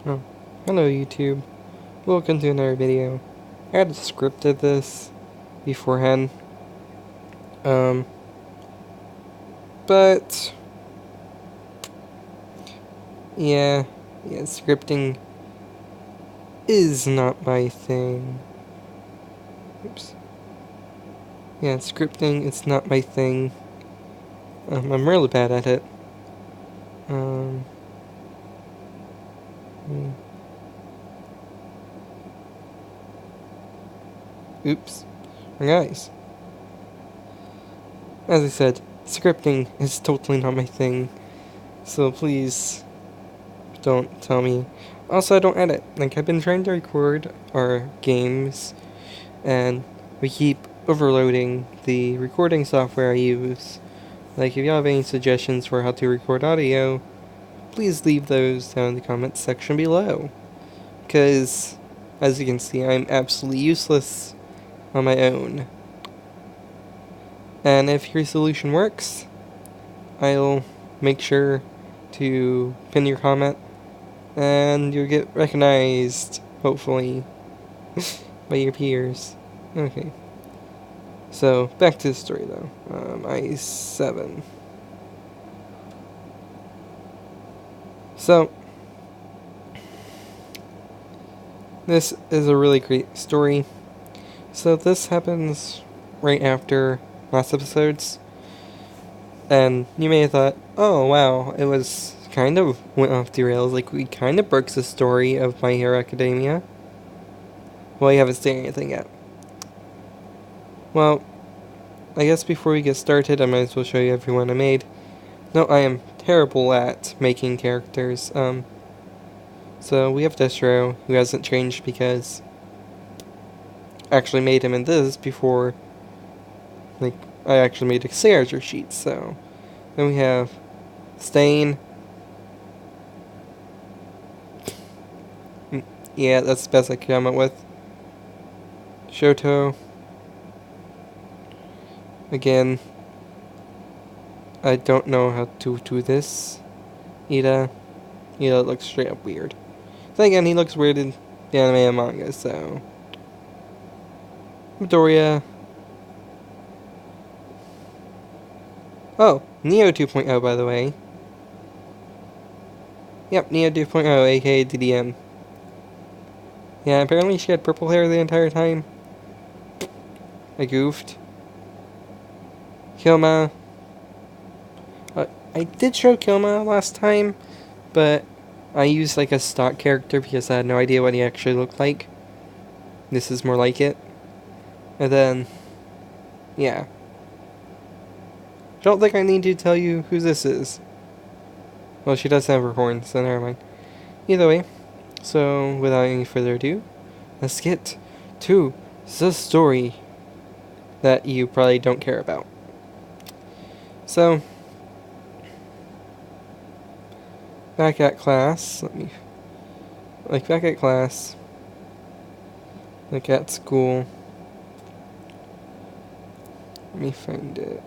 Oh, hello YouTube. Welcome to another video. I had scripted this beforehand. Um, but yeah, scripting is not my thing. Oops. Yeah, scripting is not my thing. I'm really bad at it. Um, hmm. Oops. Guys, as I said, scripting is totally not my thing. So please don't tell me. Also, I don't edit. Like, I've been trying to record our games, and we keep overloading the recording software I use. Like, if you have any suggestions for how to record audio, please leave those down in the comments section below. Because, as you can see, I'm absolutely useless on my own. And if your solution works, I'll make sure to pin your comment, and you'll get recognized, hopefully, by your peers. Okay. So, back to the story though. I7. So, this is a really great story. So, this happens right after last episode's. And you may have thought, oh wow, it was kind of went off the rails. Like, we kind of broke the story of My Hero Academia. Well, you haven't seen anything yet. Well, I guess before we get started, I might as well show you everyone I made. No, I am terrible at making characters. So we have Destro, who hasn't changed because I actually made him in this before, like, I actually made a character sheet, so. Then we have Stain. Yeah, that's the best I could come up with. Shoto. Again, I don't know how to do this. Ida looks straight up weird. Then again, he looks weird in the anime and manga, so. Midoriya. Oh, Neo 2.0, by the way. Yep, Neo 2.0, aka DDM. Yeah, apparently she had purple hair the entire time. I goofed. Kilma. I did show Kilma last time, but I used like a stock character because I had no idea what he actually looked like. This is more like it. And then, yeah. Don't think I need to tell you who this is. Well, she does have her horns, so never mind. Either way, so without any further ado, let's get to the story that you probably don't care about. So, back at class, back at class, like at school, let me find it.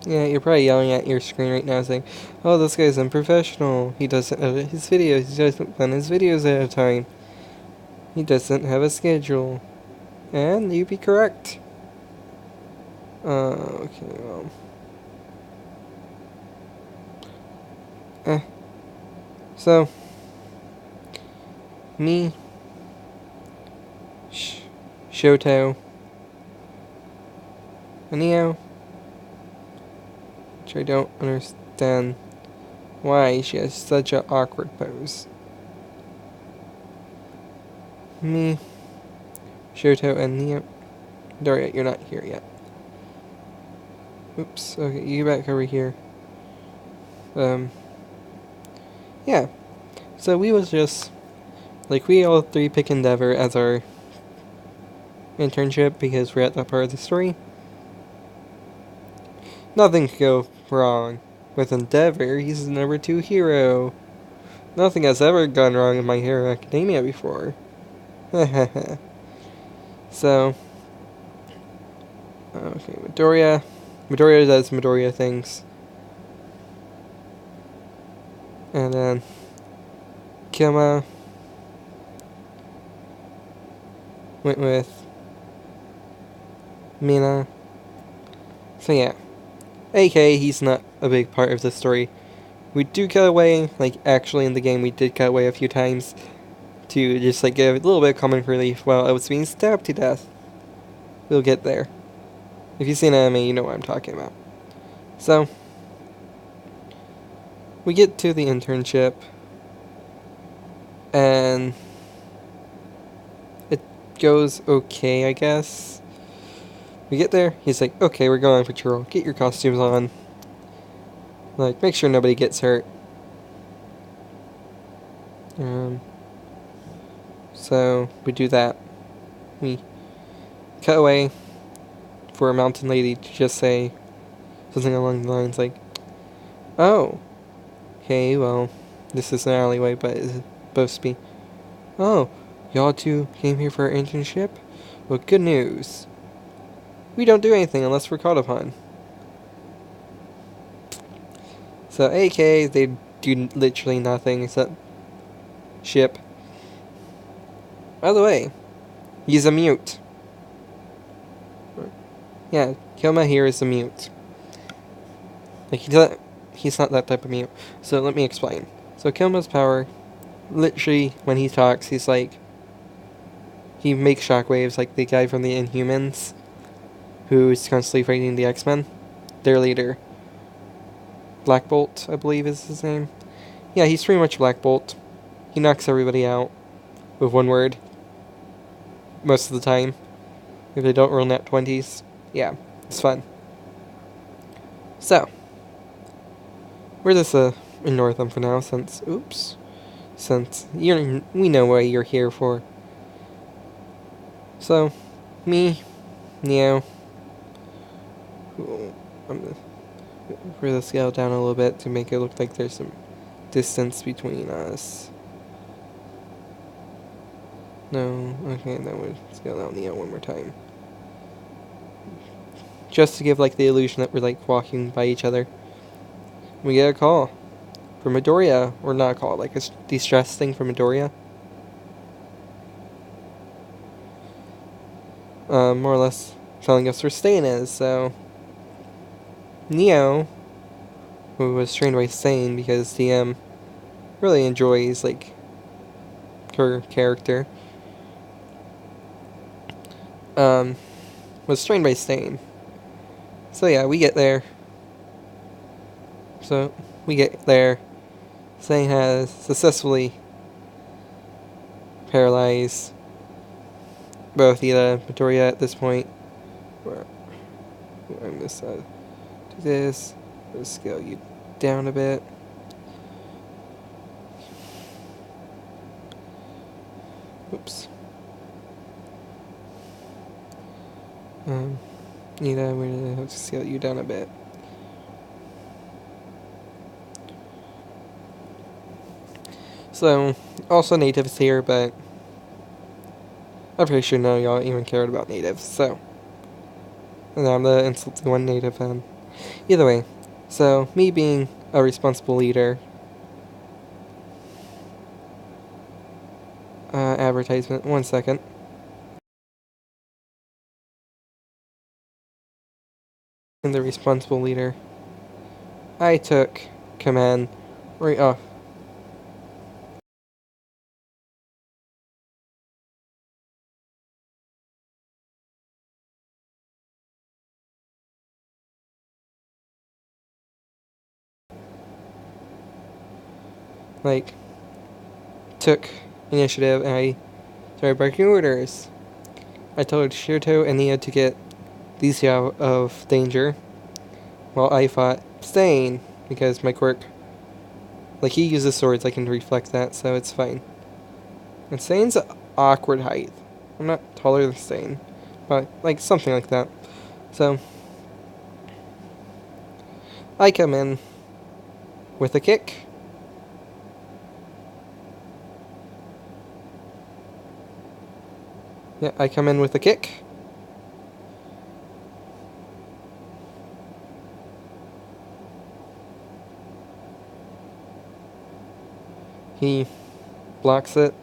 Yeah, you're probably yelling at your screen right now saying, oh, this guy's unprofessional. He doesn't edit his videos. He doesn't plan his videos at a time. He doesn't have a schedule. And you'd be correct. Okay, well. So, me, Shoto, and Neo, which I don't understand why she has such an awkward pose. Me, Shoto, and Neo. Daria, you're not here yet. Oops, okay, you back over here. Yeah. So we was just, like, we all three pick Endeavor as our internship because we're at that part of the story. Nothing could go wrong with Endeavor. He's the number 2 hero. Nothing has ever gone wrong in My Hero Academia before. So, Okay, Midoriya. Midoriya does Midoriya things. And then Kima went with Mina. So yeah. AK, he's not a big part of the story. We do cut away, like actually in the game we did cut away a few times to just like give a little bit of comic relief while I was being stabbed to death. We'll get there. If you've seen anime, you know what I'm talking about. So, we get to the internship, and it goes okay, I guess. We get there, he's like, okay, we're going on patrol. Get your costumes on. Like, make sure nobody gets hurt. So, we do that. We cut away for a mountain lady to just say something along the lines like, oh, okay, well, this is an alleyway, but it's supposed to be, oh, y'all two came here for our internship? Well, good news. We don't do anything unless we're called upon. So, AK, they do literally nothing except ship. By the way, he's a mute. Yeah, Kilma here is a mute. Like, he's not that type of mute. So, let me explain. So, Kilma's power, literally, when he talks, he's like, he makes shockwaves like the guy from the Inhumans, who's constantly fighting the X-Men. Their leader. Black Bolt, I believe is his name. Yeah, he's pretty much Black Bolt. He knocks everybody out with one word. Most of the time. If they don't roll nat 20s. Yeah, it's fun. So, we're just ignore them for now since, oops. Since we know what you're here for. So, me, Neo. I'm gonna bring the scale down a little bit to make it look like there's some distance between us. No, okay, then we'll scale down Neo one more time. Just to give like the illusion that we're like walking by each other. We get a call from Midoriya, or not a call, like a distress thing from Midoriya. More or less telling us where Stain is, so Neo, who was trained by Stain because DM really enjoys like her character, was trained by Stain. So yeah, we get there. Stain has successfully paralyzed both Ida and Midoriya at this point. I'm just do this. Let's scale you down a bit. Oops. Ida, we're gonna have to scale you down a bit. So, also natives here, but I'm pretty sure none of y'all even cared about natives, so. And I'm the insulting one native then. Either way, so me being a responsible leader. Advertisement, 1 second. And the responsible leader, I took command right off. Like, took initiative and I started breaking orders. I told Shirto and Nia to get these two out of danger, while I fought Stain, because my quirk, like he uses swords, I can reflect that, so it's fine. And Stain's awkward height. I'm not taller than Stain, but like something like that. So, I come in with a kick. Yeah, I come in with a kick. He blocks it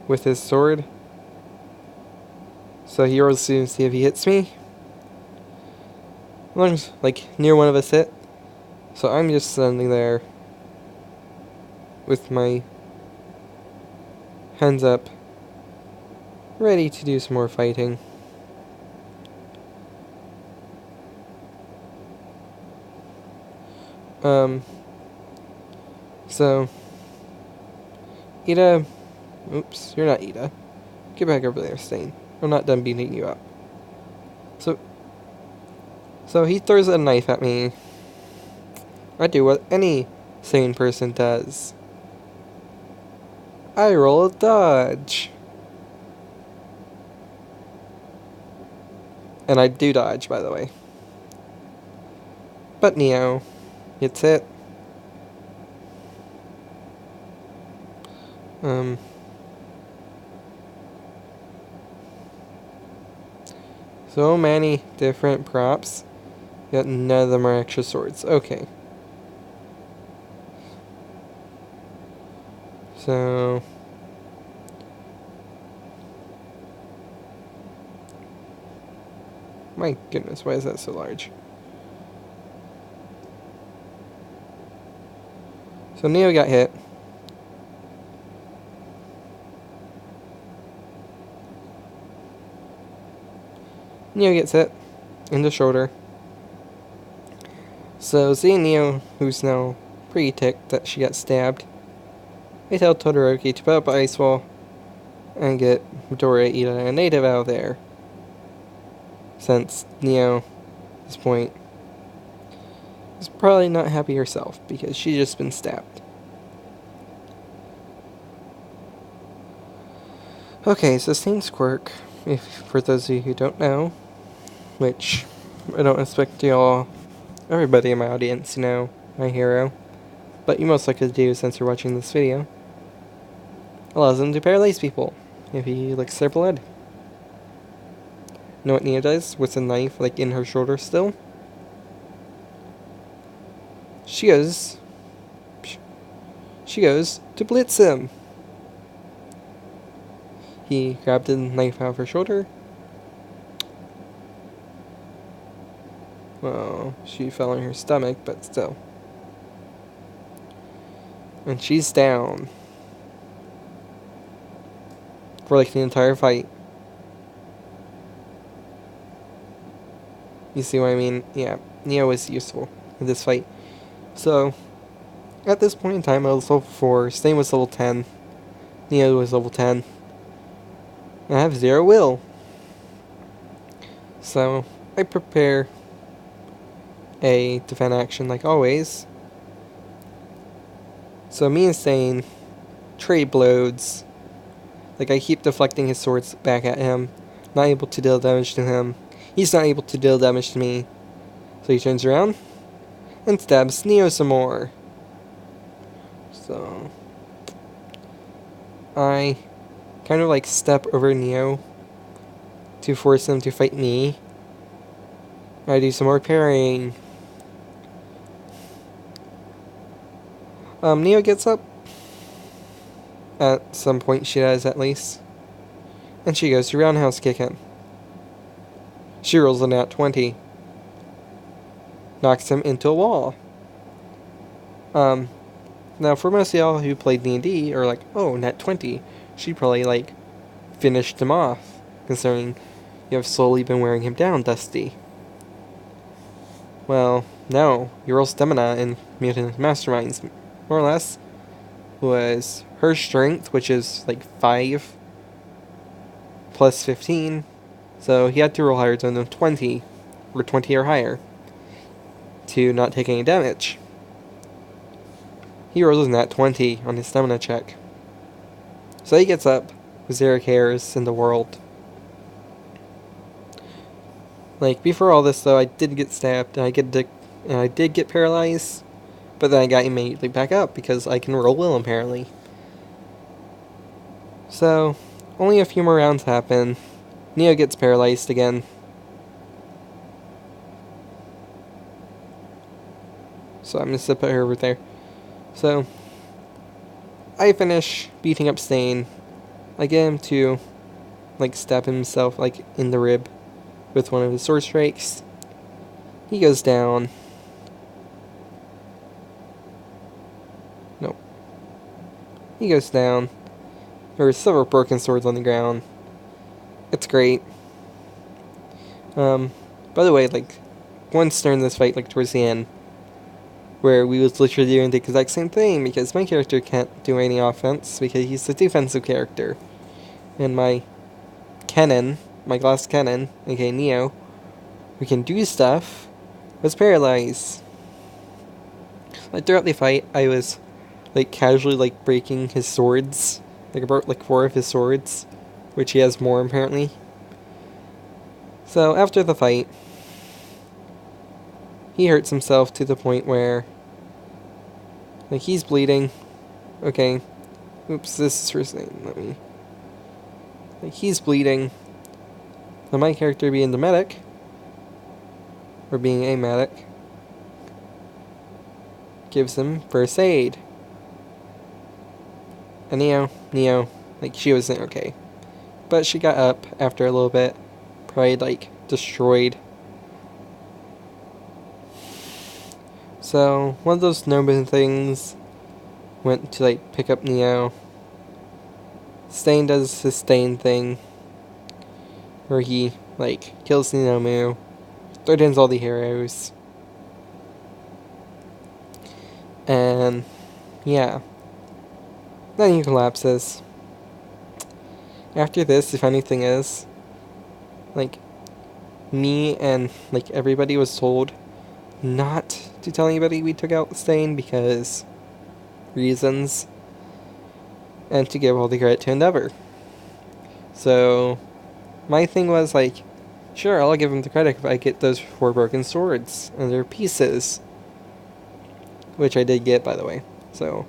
with his sword. So he rolls to see if he hits me. As long as, like, near one of us hit. So I'm just standing there with my hands up, ready to do some more fighting. So Ida, oops, you're not Ida. Get back over there, Stain. I'm not done beating you up. So he throws a knife at me. I do what any sane person does. I roll a dodge. And I do dodge, by the way. But Neo gets hit. So many different props, yet none of them are extra swords. Okay. So my goodness, why is that so large? So Neo got hit. Neo gets hit in the shoulder. So seeing Neo, who's now pretty ticked that she got stabbed, I tell Todoroki to put up an ice wall and get Midoriya, Ida, and Native out of there. Since Neo, at this point, is probably not happy herself because she's just been stabbed. Okay, so Saint's quirk, for those of you who don't know, which I don't expect everybody in my audience to know my hero, but you most likely do since you're watching this video, allows him to paralyze people if he licks their blood. Know what Nia does with a knife like in her shoulder still? She goes to blitz him. He grabbed the knife out of her shoulder. Well, she fell on her stomach, but still. And she's down for like the entire fight. You see what I mean? Yeah, Neo was useful in this fight. So, at this point in time, I was level 4, Stain was level 10, Neo was level 10. I have 0 will. So, I prepare a defend action like always. So me and Stain trade blows. Like I keep deflecting his swords back at him. Not able to deal damage to him. He's not able to deal damage to me. So he turns around and stabs Neo some more. So I kind of like step over Neo to force him to fight me. I do some more parrying. Neo gets up. At some point she does, at least. And she goes to roundhouse kick him. She rolls a nat 20. Knocks him into a wall. Now for most of y'all who played D&D are like, oh, nat 20. She probably, like, finished him off. Considering you have slowly been wearing him down, Dusty. Well, no. Your roll stamina in Mutant Masterminds, more or less, was her strength, which is like 5 plus 15. So he had to roll higher than 20, or 20 or higher, to not take any damage. He rolls nat 20 on his stamina check. So he gets up with 0 cares in the world. Like, before all this though, I did get stabbed, and I did get paralyzed, but then I got immediately back up, because I can roll will, apparently. So, only a few more rounds happen. Neo gets paralyzed again. So I'm just gonna put her over there. So, I finish beating up Stain. I get him to, like, stab himself, like, in the rib with one of his sword strikes. He goes down. Nope. He goes down. There are several broken swords on the ground. It's great. By the way, like, once during this fight, like, towards the end, where we was literally doing the exact same thing, because my character can't do any offense, because he's a defensive character. And my cannon, my glass cannon, aka Neo, who can do stuff, was paralyzed. Like, throughout the fight, I was, like, casually, like, breaking his swords. Like, I broke, like, 4 of his swords, which he has more, apparently. So, after the fight, he hurts himself to the point where, like, he's bleeding. Okay. Oops, this is first name. Let me... Like, he's bleeding. Now, my character being the medic, or being a medic, gives him first aid. And Neo, like, she wasn't okay. But she got up after a little bit. Probably, like, destroyed. So, one of those noble things went to, like, pick up Neo. Stain does his Stain thing, where he, like, kills Ninomu, threatens all the heroes. And, yeah. Then he collapses. After this, the funny thing is, like, me and, like, everybody was told not to tell anybody we took out Stain because reasons, and to give all the credit to Endeavor. So, my thing was, like, sure, I'll give him the credit if I get those 4 broken swords and their pieces. Which I did get, by the way. So,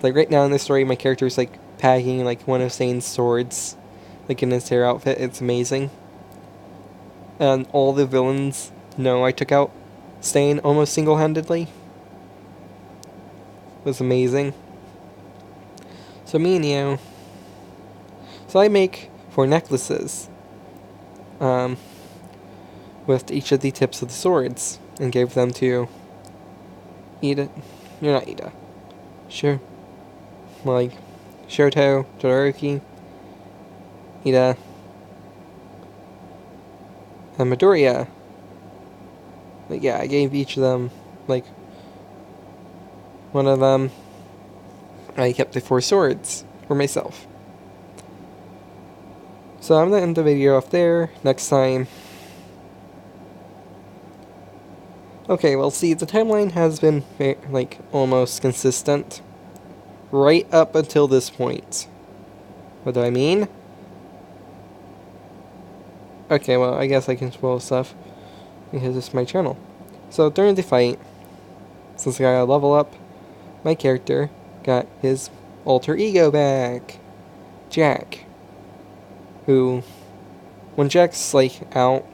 like, right now in this story, my character's, like, packing, like, one of Stain's swords, like, in his hair outfit. It's amazing. And all the villains know I took out Stain almost single-handedly. It was amazing. So me and Neo. So I make 4 necklaces. With each of the tips of the swords. And gave them to Ida. You're not Ida. Sure. Like, Shoto, Todoroki, Ida, and Midoriya. Like, yeah, I gave each of them, like, one of them, I kept the 4 swords for myself. So I'm going to end the video off there. Next time. Okay, well, see, the timeline has been, like, almost consistent. Right up until this point. What do I mean? Okay, well, I guess I can spoil stuff, because it's my channel. So, during the fight, since I got a level up, my character got his alter ego back. Jack. Who, when Jack's, like, out,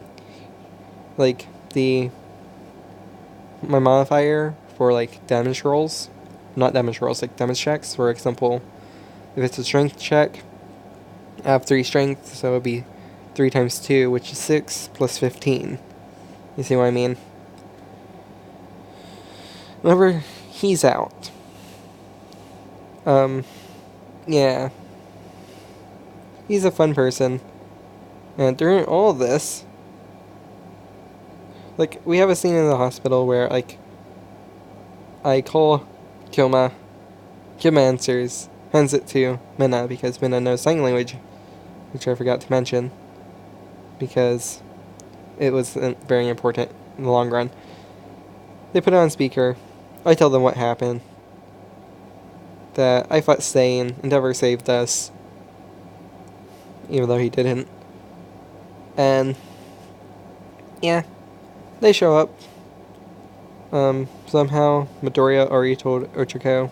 like, my modifier for, like, damage rolls, not damage rolls, like, damage checks, for example, if it's a strength check, I have 3 strength, so it would be 3 times 2, which is 6, plus 15. You see what I mean? Whenever he's out, yeah, he's a fun person, and during all this, like, we have a scene in the hospital where, like, I call Kyoma answers, hands it to Minna, because Minna knows sign language, which I forgot to mention, because it was very important in the long run. They put it on speaker. I tell them what happened. That I fought Stain, Endeavor saved us, even though he didn't. And, yeah, they show up. Somehow, Midoriya already told Ochako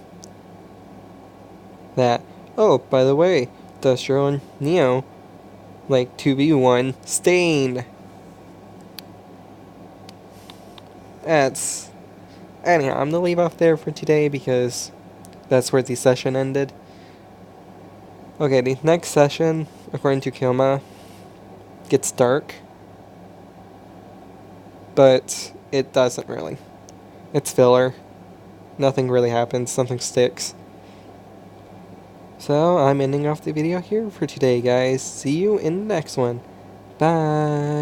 that, oh, by the way, Destro and Neo, like, 2v1 Stain. Anyhow, I'm gonna leave off there for today because that's where the session ended. Okay, the next session, according to Kilma, gets dark. But it doesn't really. It's filler. Nothing really happens. Something sticks. So, I'm ending off the video here for today, guys. See you in the next one. Bye!